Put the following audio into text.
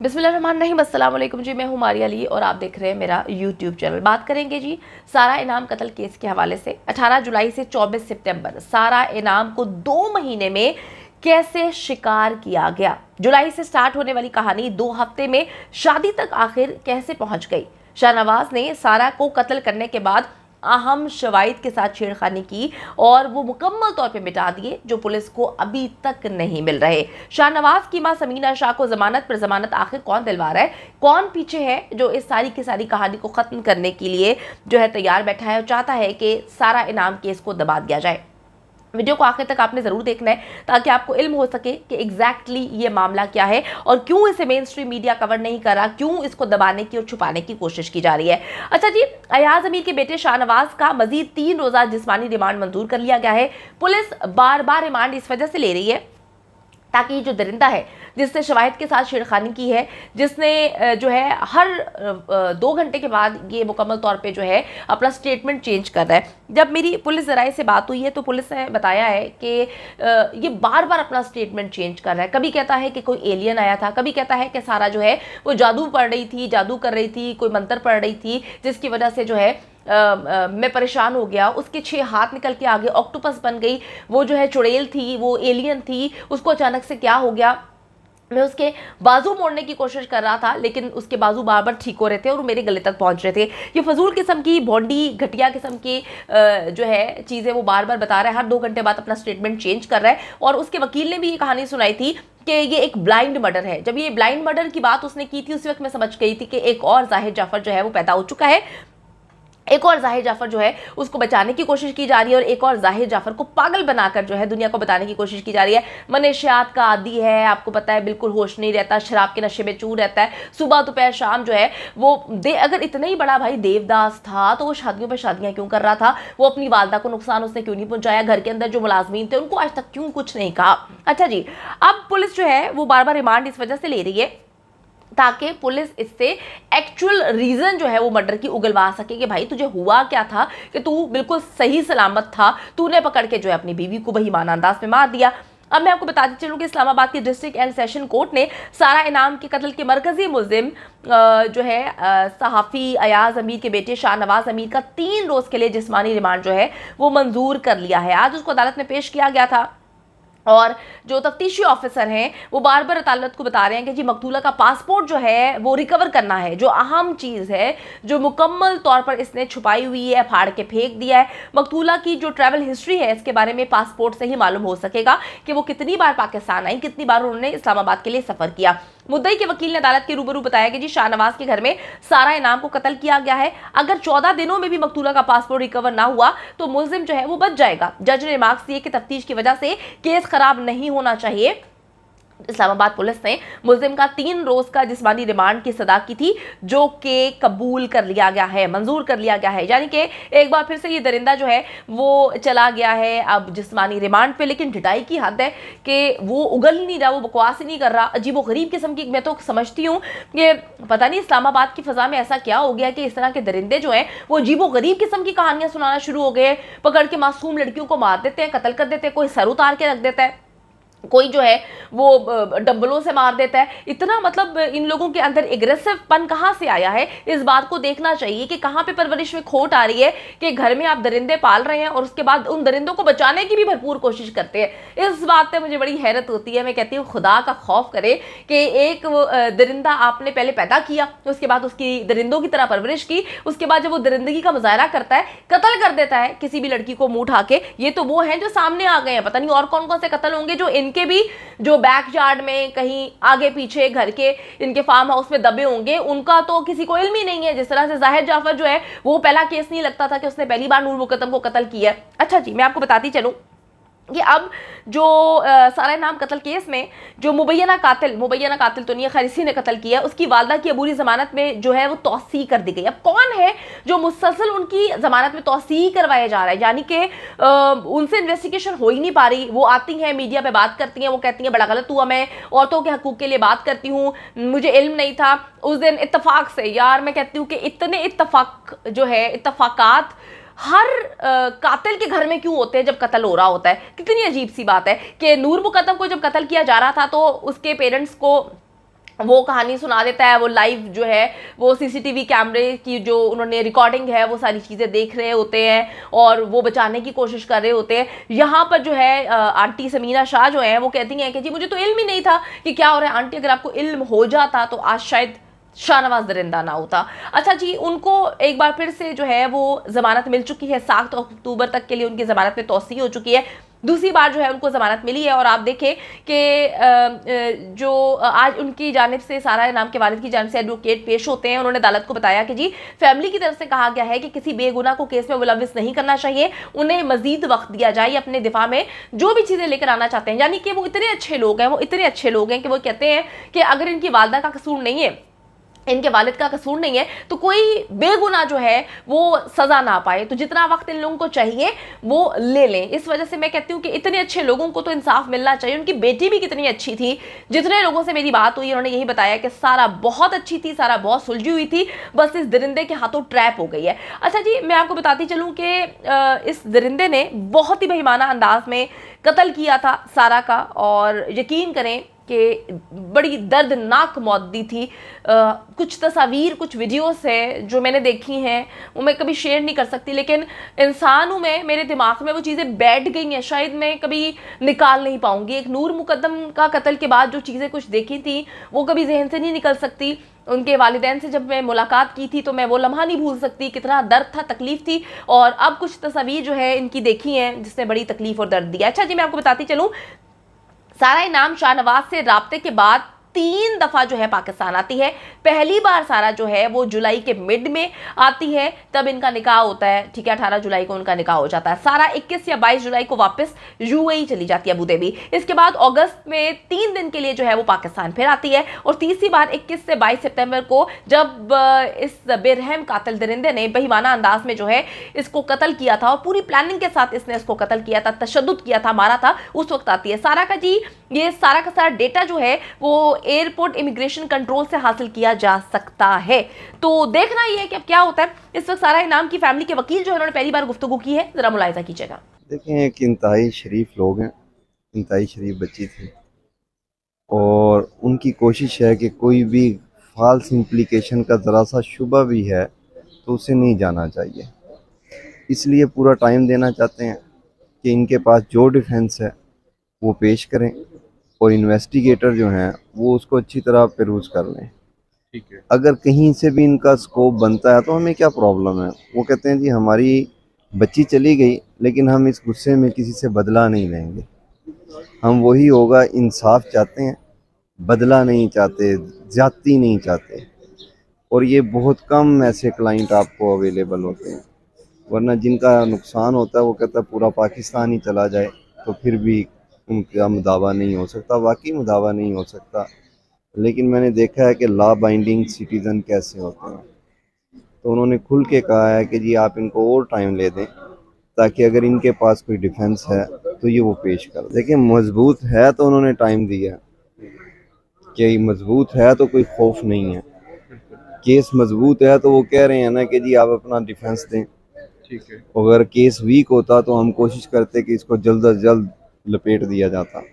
बिस्मिल्लाहिर्रहमानिर्रहीम, अस्सलाम वालेकुम जी। मैं हूँ मारिया अली और आप देख रहे हैं मेरा यूट्यूब चैनल। बात करेंगे जी सारा इनाम कत्ल केस के हवाले से। 18 जुलाई से 24 सितंबर सारा इनाम को 2 महीने में कैसे शिकार किया गया। जुलाई से स्टार्ट होने वाली कहानी 2 हफ्ते में शादी तक आखिर कैसे पहुंच गई। शाहनवाज ने सारा को कत्ल करने के बाद अहम शवाहिद के साथ छेड़खानी की और वो मुकम्मल तौर पे मिटा दिए जो पुलिस को अभी तक नहीं मिल रहे। शाहनवाज की मां समीना शाह को जमानत पर जमानत आखिर कौन दिलवा रहा है, कौन पीछे है जो इस सारी की सारी कहानी को खत्म करने के लिए जो है तैयार बैठा है और चाहता है कि सारा इनाम केस को दबा दिया जाए। वीडियो को आखिर तक आपने ज़रूर देखना है ताकि आपको इल्म हो सके कि एग्जैक्टली ये मामला क्या है और क्यों इसे मेन स्ट्रीम मीडिया कवर नहीं कर रहा, क्यों इसको दबाने की और छुपाने की कोशिश की जा रही है। अच्छा जी, अयाज अमीर के बेटे शाहनवाज का मजीद 3 रोज़ा जिस्मानी रिमांड मंजूर कर लिया गया है। पुलिस बार बार रिमांड इस वजह से ले रही है ताकि ये जो दरिंदा है जिसने शवाहिद के साथ छेड़खानी की है, जिसने जो है हर 2 घंटे के बाद ये मुकम्मल तौर पे जो है अपना स्टेटमेंट चेंज कर रहा है। जब मेरी पुलिस ज़राए से बात हुई है तो पुलिस ने बताया है कि ये बार बार अपना स्टेटमेंट चेंज कर रहा है। कभी कहता है कि कोई एलियन आया था, कभी कहता है कि सारा जो है वो जादू पढ़ रही थी, जादू कर रही थी, कोई मंत्र पढ़ रही थी जिसकी वजह से जो है मैं परेशान हो गया, उसके 6 हाथ निकल के आगे ऑक्टोपस बन गई, वो जो है चुड़ैल थी, वो एलियन थी, उसको अचानक से क्या हो गया, मैं उसके बाजू मोड़ने की कोशिश कर रहा था लेकिन उसके बाजू बार बार ठीक हो रहे थे और मेरे गले तक पहुंच रहे थे। ये फजूल किस्म की भोंडी घटिया किस्म की जो है चीज़ें वो बार बार बता रहा है, हर 2 घंटे बाद अपना स्टेटमेंट चेंज कर रहा है। और उसके वकील ने भी ये कहानी सुनाई थी कि ये एक ब्लाइंड मर्डर है। जब ये ब्लाइंड मर्डर की बात उसने की थी उस वक्त मैं समझ गई थी कि एक और जाहिर जाफर जो है वो पैदा हो चुका है, एक और जाहिर जाफर जो है उसको बचाने की कोशिश की जा रही है और एक और जाहिर जाफर को पागल बनाकर जो है दुनिया को बताने की कोशिश की जा रही है। मनशियात का आदी है, आपको पता है, बिल्कुल होश नहीं रहता, शराब के नशे में चूर रहता है, सुबह दोपहर शाम जो है वो अगर इतना ही बड़ा भाई देवदास था तो वो शादियों पर शादियां क्यों कर रहा था, वो अपनी वालदा को नुकसान उसने क्यों नहीं पहुंचाया, घर के अंदर जो मुलाजमीन थे उनको आज तक क्यों कुछ नहीं कहा। अच्छा जी, अब पुलिस जो है वो बार बार रिमांड इस वजह से ले रही है ताकि पुलिस इससे एक्चुअल रीजन जो है वो मर्डर की उगलवा सके कि भाई तुझे हुआ क्या था कि तू बिल्कुल सही सलामत था, तूने पकड़ के जो है अपनी बीवी को बेईमाना अंदाज में मार दिया। अब मैं आपको बताती चलूँ कि इस्लामाबाद के डिस्ट्रिक्ट एंड सेशन कोर्ट ने सारा इनाम के कत्ल के मरकजी मुल्जिम जो है सहाफ़ी अयाज अमीर के बेटे शाहनवाज अमीर का 3 रोज़ के लिए जिस्मानी रिमांड जो है वो मंजूर कर लिया है। आज उसको अदालत में पेश किया गया था और जो तफ्तीशी ऑफिसर हैं वो बार बार अदालत को बता रहे हैं कि जी मकतूला का पासपोर्ट जो है वो रिकवर करना है, जो अहम चीज़ है जो मुकम्मल तौर पर इसने छुपाई हुई है, फाड़ के फेंक दिया है। मकतूला की जो ट्रैवल हिस्ट्री है इसके बारे में पासपोर्ट से ही मालूम हो सकेगा कि वो कितनी बार पाकिस्तान आई, कितनी बार उन्होंने इस्लामाबाद के लिए सफ़र किया। मुद्दई के वकील ने अदालत के रूबरू बताया कि जी शाहनवाज के घर में सारा इनाम को कत्ल किया गया है। अगर 14 दिनों में भी मकतूला का पासपोर्ट रिकवर ना हुआ तो मुल्जिम जो है वो बच जाएगा। जज ने रिमार्क्स दिए कि तफ्तीश की वजह से केस खराब नहीं होना चाहिए। इस्लामाबाद पुलिस ने मुल्जिम का 3 रोज का जिस्मानी रिमांड की सदा की थी जो कि कबूल कर लिया गया है, मंजूर कर लिया गया है। यानी कि एक बार फिर से ये दरिंदा जो है वो चला गया है अब जिस्मानी रिमांड पे, लेकिन ढिठाई की हद है कि वो उगल ही नहीं रहा, वो बकवास ही नहीं कर रहा। अजीबो गरीब किस्म की मैं तो समझती हूँ कि पता नहीं इस्लामाबाद की फ़ज़ा में ऐसा क्या हो गया कि इस तरह के दरिंदे जो हैं वो अजीबो गरीब किस्म की कहानियाँ सुनाना शुरू हो गए। पकड़ के मासूम लड़कियों को मार देते हैं, कत्ल कर देते हैं, कोई सर उतार के रख देता है, कोई जो है वो डंबलों से मार देता है। इतना मतलब इन लोगों के अंदर एग्रेसिवपन कहाँ से आया है, इस बात को देखना चाहिए कि कहाँ पे परवरिश में खोट आ रही है कि घर में आप दरिंदे पाल रहे हैं और उसके बाद उन दरिंदों को बचाने की भी भरपूर कोशिश करते हैं। इस बात पे मुझे बड़ी हैरत होती है। मैं कहती हूँ खुदा का खौफ करे कि एक दरिंदा आपने पहले पैदा किया, उसके बाद उसकी दरिंदों की तरह परवरिश की, उसके बाद जब वो दरिंदगी का मुजाहरा करता है, कत्ल कर देता है किसी भी लड़की को मुंह उठा के। ये तो वो हैं जो सामने आ गए हैं, पता नहीं और कौन कौन से कत्ल होंगे जो इनके भी जो बैकयार्ड में कहीं आगे पीछे घर के इनके फार्म हाउस में दबे होंगे, उनका तो किसी को इल्म ही नहीं है। जिस तरह से जाहिर जाफर जो है वो पहला केस नहीं लगता था कि उसने पहली बार नूर मुकद्दम को कत्ल किया। अच्छा जी, मैं आपको बताती चलूं कि अब जो सारा इनाम कत्ल केस में जो मुबैना कातिल तो नहीं है, खैर इसी ने कत्ल किया, उसकी वालदा की अबूरी ज़मानत में जो है वो तौसीह कर दी गई। अब कौन है जो मुसलसल उनकी ज़मानत में तौसीह करवाया जा रहा है, यानी कि उनसे इन्वेस्टिगेशन हो ही नहीं पा रही। वो आती हैं मीडिया पे बात करती हैं, वो कहती हैं बड़ा गलत हुआ, मैं औरतों के हकूक़ के लिए बात करती हूँ, मुझे इल्म नहीं था। उस दिन इत्तफाक से, यार मैं कहती हूँ कि इतने इत्तफाक जो है इत्तफाकात हर कातिल के घर में क्यों होते हैं जब कत्ल हो रहा होता है। कितनी अजीब सी बात है कि नूर मुकद्दम को जब कत्ल किया जा रहा था तो उसके पेरेंट्स को वो कहानी सुना देता है, वो लाइव जो है वो सीसीटीवी कैमरे की जो उन्होंने रिकॉर्डिंग है वो सारी चीज़ें देख रहे होते हैं और वो बचाने की कोशिश कर रहे होते हैं। यहाँ पर जो है आंटी समीना शाह जो है वो कहती हैं कि जी मुझे तो इल्म ही नहीं था कि क्या हो रहा है। आंटी अगर आपको इल्म हो जाता तो आज शायद शाहनवाज दरिंदा ना होता। अच्छा जी, उनको एक बार फिर से जो है वो जमानत मिल चुकी है, 7 अक्टूबर तक के लिए उनकी जमानत में तौसी हो चुकी है। दूसरी बार जो है उनको जमानत मिली है और आप देखें कि जो आज उनकी जानिब से सारा इनाम के वालिद की जानिब से एडवोकेट पेश होते हैं। उन्होंने अदालत को बताया कि जी फैमिली की तरफ से कहा गया है कि किसी बेगुनाह को केस में मुलविस नहीं करना चाहिए, उन्हें मजीद वक्त दिया जाए अपने दिफा में जो भी चीज़ें लेकर आना चाहते हैं। यानी कि वो इतने अच्छे लोग हैं, वो इतने अच्छे लोग हैं कि वो कहते हैं कि अगर इनकी वालदा का कसूर नहीं है, इनके वालिद का कसूर नहीं है, तो कोई बेगुनाह जो है वो सजा ना पाए। तो जितना वक्त इन लोगों को चाहिए वो ले लें। इस वजह से मैं कहती हूँ कि इतने अच्छे लोगों को तो इंसाफ मिलना चाहिए। उनकी बेटी भी कितनी अच्छी थी, जितने लोगों से मेरी बात हुई उन्होंने यही बताया कि सारा बहुत अच्छी थी, सारा बहुत सुलझी हुई थी, बस इस दरिंदे के हाथों ट्रैप हो गई है। अच्छा जी, मैं आपको बताती चलूँ कि इस दरिंदे ने बहुत ही बेईमाना अंदाज में कत्ल किया था सारा का, और यकीन करें कि बड़ी दर्दनाक मौत दी थी। कुछ तस्वीर, कुछ वीडियोस है जो मैंने देखी हैं वो मैं कभी शेयर नहीं कर सकती, लेकिन इंसान हूँ मैं, मेरे दिमाग में वो चीज़ें बैठ गई हैं, शायद मैं कभी निकाल नहीं पाऊँगी। एक नूर मुकद्दम का कत्ल के बाद जो चीज़ें कुछ देखी थी वो कभी जहन से नहीं निकल सकती। उनके वालिदैन से जब मैं मुलाकात की थी तो मैं वो लम्हा नहीं भूल सकती, कितना दर्द था, तकलीफ थी। और अब कुछ तस्वीर जो है इनकी देखी हैं जिसने बड़ी तकलीफ और दर्द दिया। अच्छा जी, मैं आपको बताती चलूँ, सारा इनाम शाहनवाज से राब्ते के बाद 3 दफ़ा जो है पाकिस्तान आती है। पहली बार सारा जो है वो जुलाई के मिड में आती है, तब इनका निकाह होता है, ठीक है, 18 जुलाई को उनका निकाह हो जाता है। सारा 21 या 22 जुलाई को वापस यूएई चली जाती है, अबू धाबी। इसके बाद अगस्त में 3 दिन के लिए जो है वो पाकिस्तान फिर आती है और तीसरी बार 21 से 22 सितंबर को, जब इस बेरहम कातिल दरिंदे ने बेईमाना अंदाज में जो है इसको कत्ल किया था और पूरी प्लानिंग के साथ इसने इसको कत्ल किया था, तशद्दुद किया था, मारा था, उस वक्त आती है। सारा का जी ये सारा का सारा डेटा जो है वो एयरपोर्ट इमिग्रेशन कंट्रोल से हासिल किया जा सकता है। तो देखना ये है कि अब क्या होता है। इस वक्त सारा इनाम की फैमिली के वकील जो है उन्होंने पहली बार गुफ्तगू की है, जरा मुलाहिजा कीजिएगा। देखें, एक इंतहाई शरीफ लोग हैं, इंतहाई शरीफ बच्ची थी और उनकी कोशिश है कि कोई भी फॉल्स इम्प्लीकेशन का ज़रा सा शुबा भी है तो उसे नहीं जाना चाहिए। इसलिए पूरा टाइम देना चाहते हैं कि इनके पास जो डिफेंस है वो पेश करें और इन्वेस्टिगेटर जो हैं वो उसको अच्छी तरह पेरूज कर लें। ठीक है, अगर कहीं से भी इनका स्कोप बनता है तो हमें क्या प्रॉब्लम है। वो कहते हैं जी हमारी बच्ची चली गई लेकिन हम इस गुस्से में किसी से बदला नहीं लेंगे, हम वही होगा, इंसाफ चाहते हैं, बदला नहीं चाहते, ज़्यादती नहीं चाहते। और ये बहुत कम ऐसे क्लाइंट आपको अवेलेबल होते हैं, वरना जिनका नुकसान होता है वो कहता है पूरा पाकिस्तान ही चला जाए तो फिर भी उनका मुदावा नहीं हो सकता। वाकई मुदावा नहीं हो सकता, लेकिन मैंने देखा है कि लॉ बाइंडिंग सिटीज़न कैसे होते हैं। तो उन्होंने खुल के कहा है कि जी आप इनको और टाइम ले दें ताकि अगर इनके पास कोई डिफेंस है तो ये वो पेश कर। देखिए, मजबूत है तो उन्होंने टाइम दिया कि मजबूत है तो कोई खौफ नहीं है। केस मजबूत है तो वो कह रहे हैं ना कि जी आप अपना डिफेंस दें। ठीक है, अगर केस वीक होता तो हम कोशिश करते कि इसको जल्द अज जल्द लपेट दिया जाता।